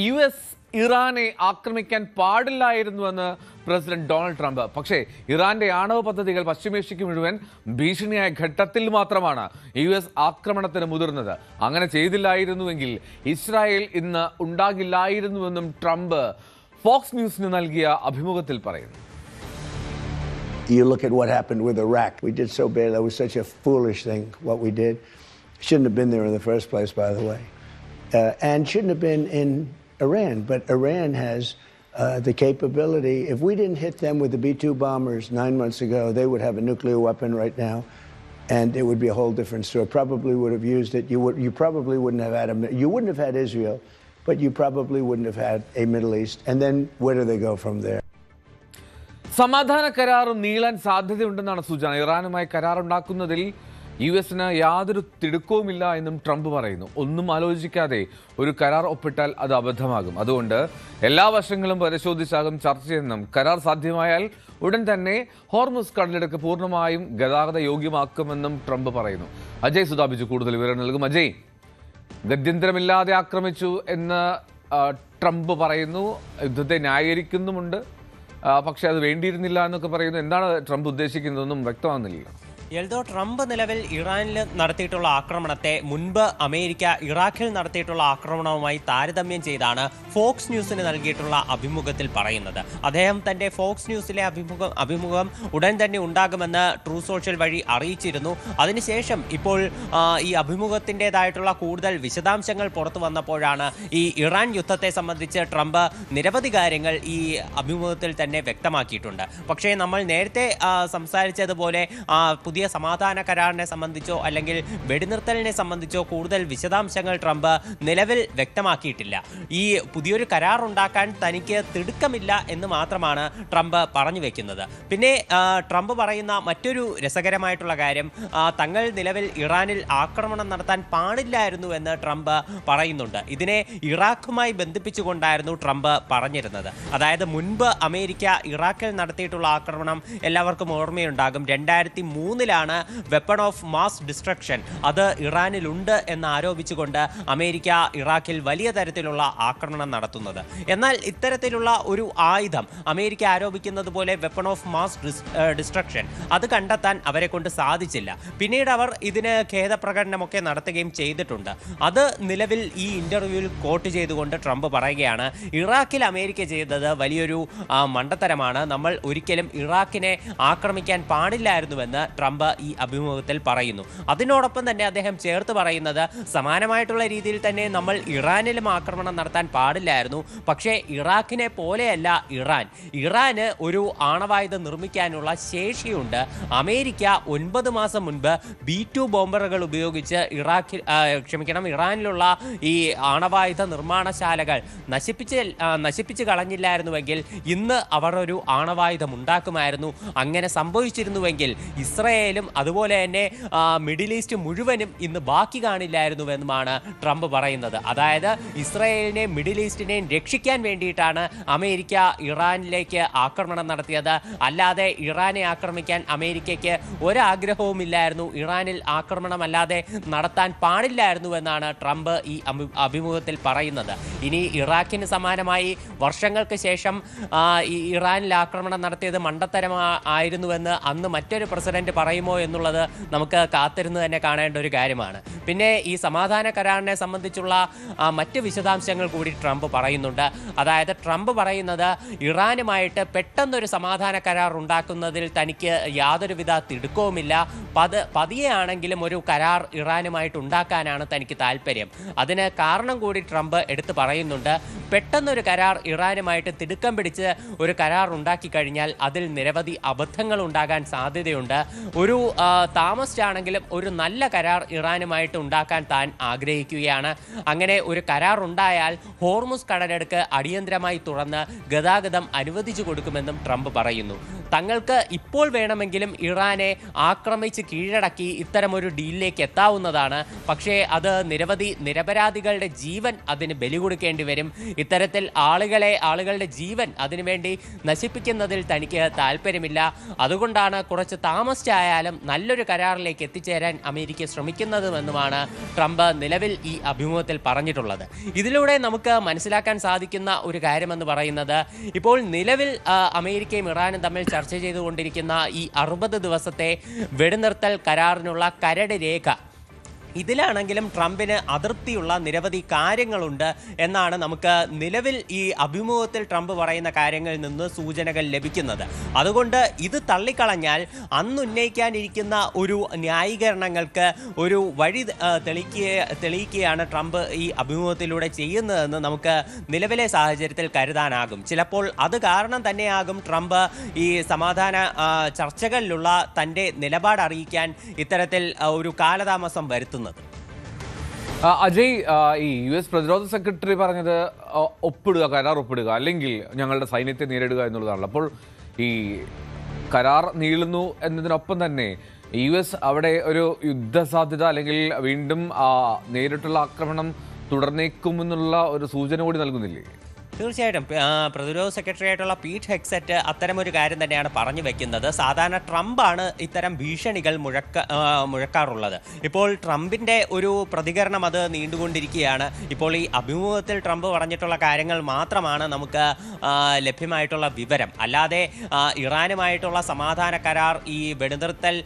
US ഇറാനെ ആക്രമിക്കാൻ പാടില്ലായിരുന്നുവെന്ന് president Donald Trump. പക്ഷേ ഇറാന്റെ ആണവ പദ്ധതികൾ പശ്ചിമേഷ്യയ്ക്ക് മുഴുവൻ ഭീഷണിയായ ഘട്ടത്തിൽ മാത്രമാണ് US ആക്രമണത്തിന് മുതിർന്നത്. അങ്ങനെ ചെയ്തില്ലായിരുന്നുവെങ്കിൽ ഇസ്രായേൽ ഇന്ന് ഉണ്ടാകില്ലായിരുന്നുവെന്നും ട്രംപ് ഫോക്സ് ന്യൂസിന് നൽകിയ അഭിമുഖത്തിൽ പറയുന്നു. You look at what happened with Iraq. We did so bad. That was such a foolish thing, what we did. Shouldn't have been there in the first place, by the way. And shouldn't have been in Iran. But Iran has the capability. If we didn't hit them with the B-2 bombers 9 months ago, they would have a nuclear weapon right now. And it would be a whole different story. Probably would have used it. You probably wouldn't have had you wouldn't have had Israel, but you probably wouldn't have had a Middle East. And then where do they go from there? സമാധാന കരാർ നീളാൻ സാധ്യതയുണ്ടെന്നാണ് സൂചന. ഇറാനുമായി കരാറുണ്ടാക്കുന്നതിൽ US-ന് യാതൊരു തിടുക്കവുമില്ല എന്നും Trump പറയുന്നു. ഒന്നും ആലോചിക്കാതെ ഒരു കരാർ ഒപ്പിട്ടാൽ അത് അബദ്ധമാകും. അതുകൊണ്ട് എല്ലാ വശങ്ങളും പരിശോധിച്ചാകും ചർച്ചയെന്നും കരാർ സാധ്യമായാൽ ഉടൻ തന്നെ ഹോർമുസ് കടലിടുക്ക് പൂർണ്ണമായും ഗതാഗത യോഗ്യമാക്കുമെന്നും ട്രംപ് പറയുന്നു. അജയ് സുധാബിജു കൂടുതൽ വിവരം നൽകും. അജയ്, ഗത്യന്തരമില്ലാതെ ആക്രമിച്ചു എന്ന് ട്രംപ് പറയുന്നു, യുദ്ധത്തെ ന്യായീകരിക്കുന്നുമുണ്ട്. പക്ഷെ അത് വേണ്ടിയിരുന്നില്ല എന്നൊക്കെ പറയുന്നു. എന്താണ് ട്രംപ് ഉദ്ദേശിക്കുന്നതെന്നും വ്യക്തമാകുന്നില്ല. എൽദോ, ട്രംപ് നിലവിൽ ഇറാനിൽ നടത്തിയിട്ടുള്ള ആക്രമണത്തെ മുൻപ് അമേരിക്ക ഇറാഖിൽ നടത്തിയിട്ടുള്ള ആക്രമണവുമായി താരതമ്യം ചെയ്താണ് ഫോക്സ് ന്യൂസിന് നൽകിയിട്ടുള്ള അഭിമുഖത്തിൽ പറയുന്നത്. അദ്ദേഹം തന്റെ ഫോക്സ് ന്യൂസിലെ അഭിമുഖം ഉടൻ തന്നെ ഉണ്ടാകുമെന്ന് ട്രൂ സോഷ്യൽ വഴി അറിയിച്ചിരുന്നു. അതിനുശേഷം ഇപ്പോൾ ഈ അഭിമുഖത്തിൻ്റെതായിട്ടുള്ള കൂടുതൽ വിശദാംശങ്ങൾ പുറത്തു വന്നപ്പോഴാണ് ഈ ഇറാൻ യുദ്ധത്തെ സംബന്ധിച്ച് ട്രംപ് നിരവധി കാര്യങ്ങൾ ഈ അഭിമുഖത്തിൽ തന്നെ വ്യക്തമാക്കിയിട്ടുണ്ട്. പക്ഷേ നമ്മൾ നേരത്തെ സംസാരിച്ചതുപോലെ പുതിയ സമാധാന കരാറിനെ സംബന്ധിച്ചോ അല്ലെങ്കിൽ വെടിനിർത്തലിനെ സംബന്ധിച്ചോ കൂടുതൽ വിശദാംശങ്ങൾ ട്രംപ് നിലവിൽ വ്യക്തമാക്കിയിട്ടില്ല. ഈ പുതിയൊരു കരാർ ഉണ്ടാക്കാൻ തനിക്ക് തിടുക്കമില്ല എന്ന് മാത്രമാണ് ട്രംപ് പറഞ്ഞു വെക്കുന്നത്. പിന്നെ ട്രംപ് പറയുന്ന മറ്റൊരു രസകരമായിട്ടുള്ള കാര്യം, തങ്ങൾ നിലവിൽ ഇറാനിൽ ആക്രമണം നടത്താൻ പാടില്ലായിരുന്നു എന്ന് ട്രംപ് പറയുന്നുണ്ട്. ഇതിനെ ഇറാഖുമായി ബന്ധിപ്പിച്ചുകൊണ്ടായിരുന്നു ട്രംപ് പറഞ്ഞിരുന്നത്. അതായത് മുൻപ് അമേരിക്ക ഇറാഖിൽ നടത്തിയിട്ടുള്ള ആക്രമണം എല്ലാവർക്കും ഓർമ്മയുണ്ടാകും. 2003 വെപ്പൺ ഓഫ് മാസ് ഡിസ്ട്രക്ഷൻ അത് ഇറാനിലുണ്ട് എന്ന് ആരോപിച്ചുകൊണ്ട് അമേരിക്ക ഇറാഖിൽ വലിയ തരത്തിലുള്ള ആക്രമണം നടത്തുന്നത്. എന്നാൽ ഇത്തരത്തിലുള്ള ഒരു ആയുധം അമേരിക്ക ആരോപിക്കുന്നത് പോലെ വെപ്പൺ ഓഫ് മാസ് ഡിസ്ട്രക്ഷൻ അത് കണ്ടെത്താൻ അവരെ കൊണ്ട് സാധിച്ചില്ല. പിന്നീട് അവർ ഇതിന് ഖേദപ്രകടനമൊക്കെ നടത്തുകയും ചെയ്തിട്ടുണ്ട്. അത് നിലവിൽ ഈ ഇന്റർവ്യൂവിൽ കോട്ട് ചെയ്തുകൊണ്ട് ട്രംപ് പറയുകയാണ്, ഇറാഖിൽ അമേരിക്ക ചെയ്തത് വലിയൊരു മണ്ടത്തരമാണ്, നമ്മൾ ഒരിക്കലും ഇറാഖിനെ ആക്രമിക്കാൻ പാടില്ലായിരുന്നുവെന്ന് ട്രംപ് ഈ അഭിമുഖത്തിൽ പറയുന്നു. അതിനോടൊപ്പം തന്നെ അദ്ദേഹം ചേർത്ത് പറയുന്നത്, സമാനമായിട്ടുള്ള രീതിയിൽ തന്നെ നമ്മൾ ഇറാനിലും ആക്രമണം നടത്താൻ പാടില്ലായിരുന്നു, പക്ഷേ ഇറാഖിനെ പോലെയല്ല ഇറാന് ഒരു ആണവായുധം നിർമ്മിക്കാനുള്ള ശേഷിയുണ്ട്. അമേരിക്ക 9 മാസം മുൻപ് B-2 ബോംബറുകൾ ഉപയോഗിച്ച് ഇറാനിലുള്ള ഈ ആണവായുധ നിർമ്മാണശാലകൾ നശിപ്പിച്ച് കളഞ്ഞില്ലായിരുന്നുവെങ്കിൽ ഇന്ന് അവർ ഒരു ആണവായുധം ഉണ്ടാക്കുമായിരുന്നു. അങ്ങനെ സംഭവിച്ചിരുന്നുവെങ്കിൽ ഇസ്രയേലും അതുപോലെ തന്നെ മിഡിൽ ഈസ്റ്റ് മുഴുവനും ഇന്ന് ബാക്കി കാണില്ലായിരുന്നുവെന്നുമാണ് ട്രംപ് പറയുന്നത്. അതായത് ഇസ്രയേലിനെയും മിഡിൽ ഈസ്റ്റിനെയും രക്ഷിക്കാൻ വേണ്ടിയിട്ടാണ് അമേരിക്ക ഇറാനിലേക്ക് ആക്രമണം നടത്തിയത്. അല്ലാതെ ഇറാനെ ആക്രമിക്കാൻ അമേരിക്കയ്ക്ക് ഒരാഗ്രഹവുമില്ലായിരുന്നു. ഇറാനിൽ ആക്രമണമല്ലാതെ നടത്താൻ പാടില്ലായിരുന്നുവെന്നാണ് ട്രംപ് ഈ അഭിമുഖത്തിൽ പറയുന്നത്. ഇനി ഇറാഖിന് സമാനമായി വർഷങ്ങൾക്ക് ശേഷം ഈ ഇറാനിൽ ആക്രമണം നടത്തിയത് മണ്ടത്തരമായിരുന്നുവെന്ന് അന്ന് മറ്റൊരു പ്രസിഡന്റ് പറയുമോ എന്നുള്ളത് നമുക്ക് കാത്തിരുന്ന് തന്നെ കാണേണ്ട ഒരു കാര്യമാണ്. പിന്നെ ഈ സമാധാന കരാറിനെ സംബന്ധിച്ചുള്ള മറ്റ് വിശദാംശങ്ങൾ കൂടി ട്രംപ് പറയുന്നുണ്ട്. അതായത് ട്രംപ് പറയുന്നത്, ഇറാനുമായിട്ട് പെട്ടെന്നൊരു സമാധാന കരാർ ഉണ്ടാക്കുന്നതിൽ തനിക്ക് യാതൊരുവിധ തിടുക്കവുമില്ല. പതിയെയാണെങ്കിലും ഒരു കരാർ ഇറാനുമായിട്ട് ഉണ്ടാക്കാനാണ് തനിക്ക് താല്പര്യം. അതിന് കാരണം കൂടി ട്രംപ് എടുത്തു പറയുന്നുണ്ട്. പെട്ടെന്നൊരു കരാർ ഇറാനുമായിട്ട് തിടുക്കം പിടിച്ച് ഒരു കരാർ ഉണ്ടാക്കി കഴിഞ്ഞാൽ അതിൽ നിരവധി അബദ്ധങ്ങൾ ഉണ്ടാകാൻ സാധ്യതയുണ്ട്. ഒരു താമസിച്ചാണെങ്കിലും ഒരു നല്ല കരാർ ഇറാനുമായിട്ട് ഉണ്ടാക്കാൻ താൻ ആഗ്രഹിക്കുകയാണ്. അങ്ങനെ ഒരു കരാർ ഉണ്ടായാൽ ഹോർമുസ് കടലിടുക്ക് അടിയന്തരമായി തുറന്ന് ഗതാഗതം അനുവദിച്ചു കൊടുക്കുമെന്നും ട്രംപ് പറയുന്നു. തങ്ങൾക്ക് ഇപ്പോൾ വേണമെങ്കിലും ഇറാനെ ആക്രമിച്ച് കീഴടക്കി ഇത്തരമൊരു ഡീലിലേക്ക് എത്താവുന്നതാണ്. പക്ഷേ അത് നിരവധി നിരപരാധികളുടെ ജീവൻ അതിന് ബലി കൊടുക്കേണ്ടി വരും. ഇത്തരത്തിൽ ആളുകളുടെ ജീവൻ അതിനുവേണ്ടി നശിപ്പിക്കുന്നതിൽ തനിക്ക് താല്പര്യമില്ല. അതുകൊണ്ടാണ് കുറച്ച് താമസിച്ചായാലും നല്ലൊരു കരാറിലേക്ക് എത്തിച്ചേരാൻ അമേരിക്ക ശ്രമിക്കുന്നതുമെന്നുമാണ് ട്രംപ് നിലവിൽ ഈ അഭിമുഖത്തിൽ പറഞ്ഞിട്ടുള്ളത്. ഇതിലൂടെ നമുക്ക് മനസ്സിലാക്കാൻ സാധിക്കുന്ന ഒരു കാര്യമെന്ന് പറയുന്നത്, ഇപ്പോൾ നിലവിൽ അമേരിക്കയും ഇറാനും തമ്മിൽ ചർച്ച ചെയ്തുകൊണ്ടിരിക്കുന്ന ഈ 60 ദിവസത്തെ വെടിനിർത്തൽ കരാറിനുള്ള കരട് രേഖ, ഇതിലാണെങ്കിലും ട്രംപിന് അതൃപ്തിയുള്ള നിരവധി കാര്യങ്ങളുണ്ട് എന്നാണ് നമുക്ക് നിലവിൽ ഈ അഭിമുഖത്തിൽ ട്രംപ് പറയുന്ന കാര്യങ്ങളിൽ നിന്ന് സൂചനകൾ ലഭിക്കുന്നത്. അതുകൊണ്ട് ഇത് തള്ളിക്കളഞ്ഞാൽ അന്നുന്നയിക്കാനിരിക്കുന്ന ഒരു ന്യായീകരണങ്ങൾക്ക് ഒരു വഴി തെളിയിക്കുകയാണ് ട്രംപ് ഈ അഭിമുഖത്തിലൂടെ ചെയ്യുന്നതെന്ന് നമുക്ക് നിലവിലെ സാഹചര്യത്തിൽ കരുതാനാകും. ചിലപ്പോൾ അത് കാരണം തന്നെയാകും ട്രംപ് ഈ സമാധാന ചർച്ചകളിലുള്ള തൻ്റെ നിലപാട് അറിയിക്കാൻ ഇത്തരത്തിൽ ഒരു കാലതാമസം വരുത്തുന്നത്. അജയ്, ഈ US പ്രതിരോധ സെക്രട്ടറി പറഞ്ഞത് കരാർ ഒപ്പിടുക, അല്ലെങ്കിൽ ഞങ്ങളുടെ സൈന്യത്തെ നേരിടുക എന്നുള്ളതാണല്ലോ. അപ്പോൾ ഈ കരാർ നീളുന്നു എന്നതിനൊപ്പം തന്നെ US അവിടെ ഒരു യുദ്ധസാധ്യത അല്ലെങ്കിൽ വീണ്ടും നേരിട്ടുള്ള ആക്രമണം തുടർന്നേക്കുമെന്നുള്ള ഒരു സൂചന കൂടി നൽകുന്നില്ലേ? തീർച്ചയായിട്ടും പ്രതിരോധ സെക്രട്ടറി ആയിട്ടുള്ള പീറ്റ് ഹെക്സറ്റ് അത്തരമൊരു കാര്യം തന്നെയാണ് പറഞ്ഞു വെക്കുന്നത്. സാധാരണ ട്രംപാണ് ഇത്തരം ഭീഷണികൾ മുഴക്കാറുള്ളത്. ഇപ്പോൾ ട്രംപിൻ്റെ ഒരു പ്രതികരണം അത് നീണ്ടുകൊണ്ടിരിക്കുകയാണ്. ഇപ്പോൾ ഈ അഭിമുഖത്തിൽ ട്രംപ് പറഞ്ഞിട്ടുള്ള കാര്യങ്ങൾ മാത്രമാണ് നമുക്ക് ലഭ്യമായിട്ടുള്ള വിവരം. അല്ലാതെ ഇറാനുമായിട്ടുള്ള സമാധാന കരാർ, ഈ വെടിനിർത്തൽ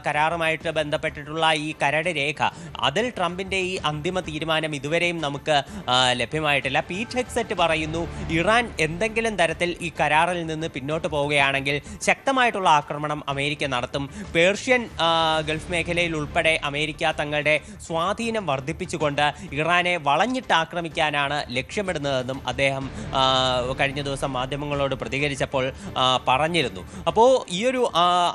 കരാറുമായിട്ട് ബന്ധപ്പെട്ടിട്ടുള്ള ഈ കരട് രേഖ, അതിൽ ട്രംപിൻ്റെ ഈ അന്തിമ തീരുമാനം ഇതുവരെയും നമുക്ക് ലഭ്യമായിട്ടില്ല. പീറ്റ് ഹെക്സറ്റ് പറയുന്നു, ഇറാൻ എന്തെങ്കിലും തരത്തിൽ ഈ കരാറിൽ നിന്ന് പിന്നോട്ട് പോവുകയാണെങ്കിൽ ശക്തമായിട്ടുള്ള ആക്രമണം അമേരിക്ക നടത്തും. പേർഷ്യൻ ഗൾഫ് മേഖലയിൽ ഉൾപ്പെടെ അമേരിക്ക തങ്ങളുടെ സ്വാധീനം വർദ്ധിപ്പിച്ചുകൊണ്ട് ഇറാനെ വളഞ്ഞിട്ട് ആക്രമിക്കാനാണ് ലക്ഷ്യമിടുന്നതെന്നും അദ്ദേഹം കഴിഞ്ഞ ദിവസം മാധ്യമങ്ങളോട് പ്രതികരിച്ചപ്പോൾ പറഞ്ഞിരുന്നു. അപ്പോൾ ഈ ഒരു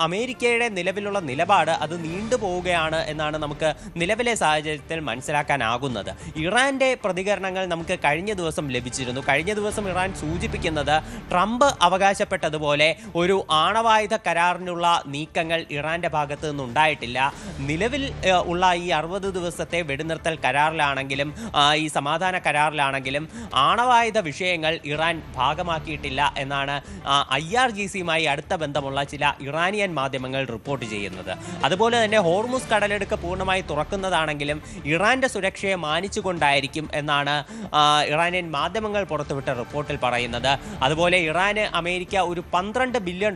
അമേരിക്കയുടെ നിലവിലുള്ള നിലപാട് അത് നീണ്ടുപോവുകയാണ് എന്നാണ് നമുക്ക് നിലവിലെ സാഹചര്യത്തിൽ മനസ്സിലാക്കാനാകുന്നത്. ഇറാന്റെ പ്രതികരണങ്ങൾ നമുക്ക് കഴിഞ്ഞ ദിവസം ലഭിച്ചിരുന്നു. കഴിഞ്ഞ ദിവസം ഇറാൻ സൂചിപ്പിക്കുന്നത്, ട്രംപ് അവകാശപ്പെട്ടതുപോലെ ഒരു ആണവായുധ കരാറിനുള്ള നീക്കങ്ങൾ ഇറാന്റെ ഭാഗത്ത് നിന്നുണ്ടായിട്ടില്ല. നിലവിൽ ഉള്ള ഈ 60 ദിവസത്തെ വെടിനിർത്തൽ കരാറിലാണെങ്കിലും ഈ സമാധാന കരാറിലാണെങ്കിലും ആണവായുധ വിഷയങ്ങൾ ഇറാൻ ഭാഗമാക്കിയിട്ടില്ല എന്നാണ് IRGCയുമായി അടുത്ത ബന്ധമുള്ള ചില ഇറാനിയൻ മാധ്യമങ്ങൾ റിപ്പോർട്ട് ചെയ്യുന്നത്. അതുപോലെ തന്നെ ഹോർമുസ് കടലെടുക്ക് പൂർണ്ണമായി തുറക്കുന്നതാണെങ്കിലും ഇറാന്റെ സുരക്ഷയെ മാനിച്ചുകൊണ്ടായിരിക്കും എന്നാണ് ഇറാനിയൻ മാധ്യമങ്ങൾ പുറത്തുവിട്ട റിപ്പോർട്ടിൽ പറയുന്നത്. അതുപോലെ ഇറാന് അമേരിക്ക ഒരു $12 ബില്യൺ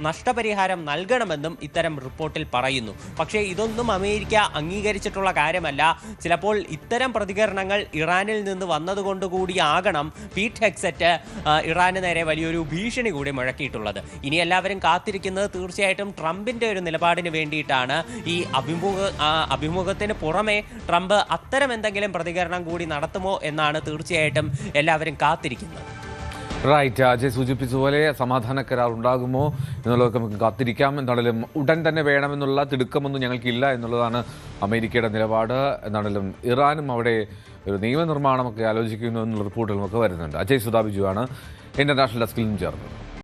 നഷ്ടപരിഹാരം നൽകണമെന്നും ഇത്തരം റിപ്പോർട്ടിൽ പറയുന്നു. പക്ഷേ ഇതൊന്നും അമേരിക്ക അംഗീകരിച്ചിട്ടുള്ള കാര്യമല്ല. ചിലപ്പോൾ ഇത്തരം പ്രതികരണങ്ങൾ ഇറാനിൽ നിന്ന് വന്നതുകൊണ്ടുകൂടിയാകണം പീറ്റ് ഹെക്സറ്റ് ഇറാന് നേരെ വലിയൊരു ഭീഷണി കൂടി മുഴക്കിയിട്ടുള്ളത്. ഇനി എല്ലാവരും കാത്തിരിക്കുന്നത് തീർച്ചയായിട്ടും ട്രംപിന്റെ ഒരു നിലപാടിന് വേണ്ടിയിട്ടാണ്. ഈ അഭിമുഖത്തിന് പുറമെ ട്രംപ് അത്തരം എന്തെങ്കിലും പ്രതികരണം കൂടി നടത്തുമോ എന്നാണ് തീർച്ചയായിട്ടും എല്ലാവരും കാത്തിരിക്കുന്നത്. റൈറ്റ്, അജയ് സൂചിപ്പിച്ചതുപോലെ സമാധാന കരാർ ഉണ്ടാകുമോ എന്നുള്ളതൊക്കെ നമുക്ക് കാത്തിരിക്കാം. എന്നാണെങ്കിലും ഉടൻ തന്നെ വേണമെന്നുള്ള തിടുക്കമൊന്നും ഞങ്ങൾക്കില്ല എന്നുള്ളതാണ് അമേരിക്കയുടെ നിലപാട്. എന്നാണെങ്കിലും ഇറാനും അവിടെ ഒരു നിയമനിർമ്മാണമൊക്കെ ആലോചിക്കുന്നു എന്നുള്ള റിപ്പോർട്ടുകളുമൊക്കെ വരുന്നുണ്ട്. അജയ് സുധാ ബിജുവാണ് ഇന്റർനാഷണൽ ഡെസ്കിലും ചേർന്നത്.